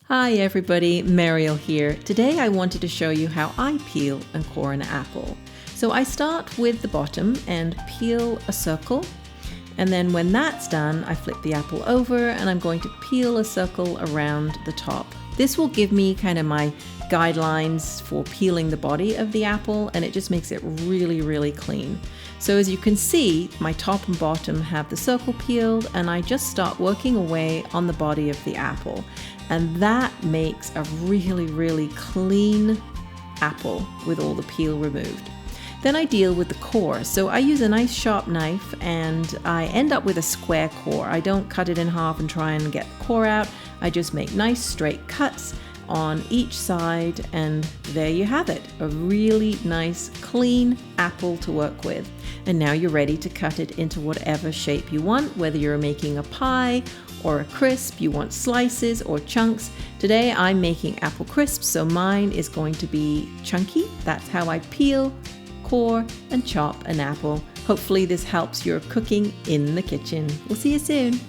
Hi everybody, Mariel here. Today I wanted to show you how I peel and core an apple. So I start with the bottom and peel a circle, and then when that's done I flip the apple over and I'm going to peel a circle around the top. This will give me kind of my guidelines for peeling the body of the apple, and it just makes it really clean. So as you can see, my top and bottom have the circle peeled, and I just start working away on the body of the apple, and that makes a really clean apple with all the peel removed. Then I deal with the core. So I use a nice sharp knife and I end up with a square core. I don't cut it in half and try and get the core out. I just make nice straight cuts on each side, and there you have it, a really nice clean apple to work with. And now you're ready to cut it into whatever shape you want, whether you're making a pie or a crisp, you want slices or chunks. Today I'm making apple crisps, so mine is going to be chunky. That's how I peel, core and chop an apple. Hopefully this helps your cooking in the kitchen. We'll see you soon.